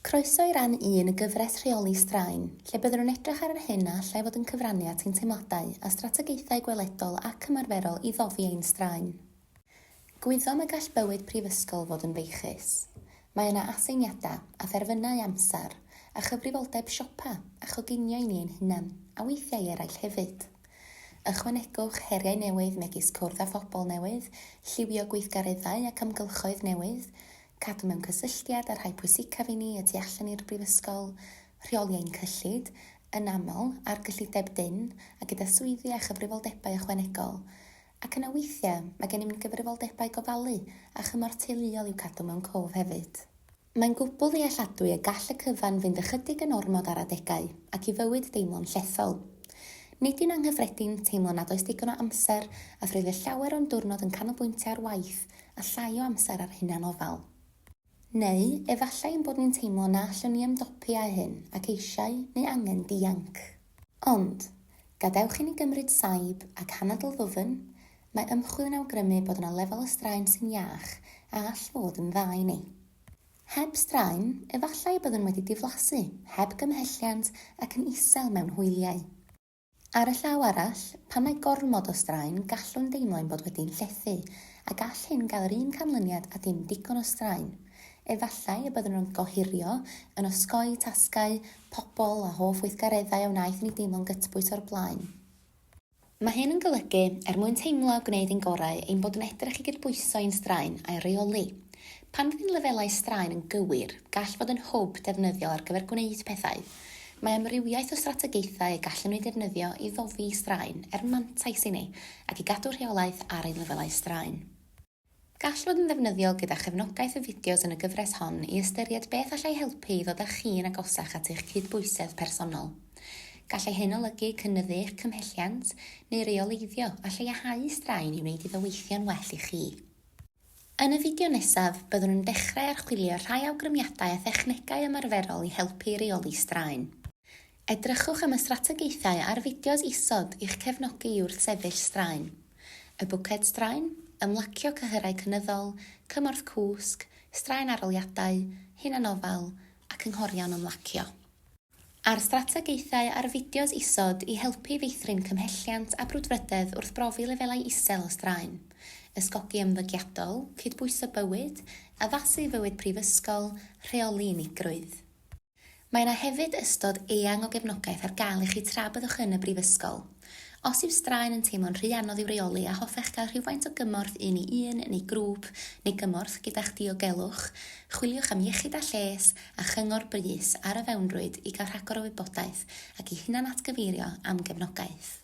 Croeso i ran 1 y gyfres Rheoli straen, lle byddwn yn edrych ar yr hyn a allai fod yn cyfraniad ein teimladau a strategaethau gweledol ac ymarferol i ddoddi ein straen. Gwyddom y gall bywyd prifysgol fod yn feichus. Mae yna aseiniadau a therfynau amser, a chyfrifoldeb siopa a choginio i ni ein hunan, a weithiau eraill hefyd. Ychwanegwch heriau newydd megis cwrdd â phobl newydd, lliwio gweithgareddau ac amgylchoedd newydd, cadw mewn cysylltiad ar rhai pwysicaf i ni y tu allan i'r brifysgol, rheoli ein cyllid, yn aml ar gyllideb dyn a gyda swyddi a chyfrifoldebau ychwanegol, ac yna weithiau mae gennym gyfrifoldebau gofalu a chymor teuluol i'w cadw mewn cof hefyd. Mae'n gwbl ddealladwy y gall y cyfan fynd ychydig yn ormod ar adegau ac i fywyd deimlo'n llethol. Nid yw'n anghyffredin teimlo nad oes digon o amser a thrwydd y llawer o'n diwrnod yn canolbwyntio ar waith a llai o amser ar hunan ofal. Neu, efallai ein bod ni'n teimlo na allwn ni ymdopi â hyn ac eisiau neu angen dianc. Ond, gadewch i ni gymryd saib ac hanadl ddwfn, mae ymchwil yn awgrymu bod yna lefel y straen sy'n iach a all fod yn dda i ni. Heb straen, efallai byddwn wedi diflasu, heb gymhelliant ac yn isel mewn hwyliau. Ar y llaw arall, pan mae gormod o straen, gallwn deimlo'n bod wedi'n llethu a gall hyn gael yr un canlyniad a dim digon o straen. Efallai y byddwn nhw'n gohirio yn osgoi tasgau, pobl a hoff weithgareddau a wnaeth ni deimlo'n gytbwys o'r blaen. Mae hyn yn golygu mwyn teimlo a gwneud ein gorau ein bod yn edrych i gydbwyso ein straen a'i reoli. Pan fydd lefelau straen yn gywir, gall fod yn hwb defnyddiol ar gyfer gwneud pethau. Mae amrywiaeth o strategaethau y gallen nhw defnyddio i ddoddi straen mantais i ni ac i gadw rheolaeth ar ein lefelau straen. Gall fod yn ddefnyddiol gyda chefnogaeth y fideos yn y gyfres hon i ystyried beth allai helpu i ddod â chi'n agosach at eich cydbwysedd personol. Gallai hyn olygu cynyddu eich cymhelliant neu reoleiddio a lleihau straen i wneud iddo weithio'n well i chi. Yn y fideo nesaf, byddwn nhw'n dechrau archwilio rhai awgrymiadau a thechnegau ymarferol i helpu reoli straen. Edrychwch am y strategaethau a'r fideos isod i'ch cefnogi wrth sefyll straen. Y bwced straen, ymlacio cyhyrau cynyddol, cymorth cwsg, straen aroliadau, hunanofal ac ynghorion ymlacio. A'r strategaethau a'r fideos isod i helpu feithrin cymhelliant a brwdfrydedd wrth brofi lefelau isel o straen. Ysgogi ymddygiadol, cydbwyso bywyd, addasu fywyd prifysgol, rheoli unigrwydd. Mae yna hefyd ystod eang o gefnogaeth ar gael i chi tra byddwch yn y brifysgol. Os yw straen yn teimlo'n rhy anodd i'w reoli a hoffech gael rhywfaint o gymorth un i un neu grŵp neu gymorth gyda'ch diogelwch, chwiliwch am iechyd a lles a chyngor brys ar y fewnrwyd i gael rhagor o wybodaeth ac i hunan atgyfeirio am gefnogaeth.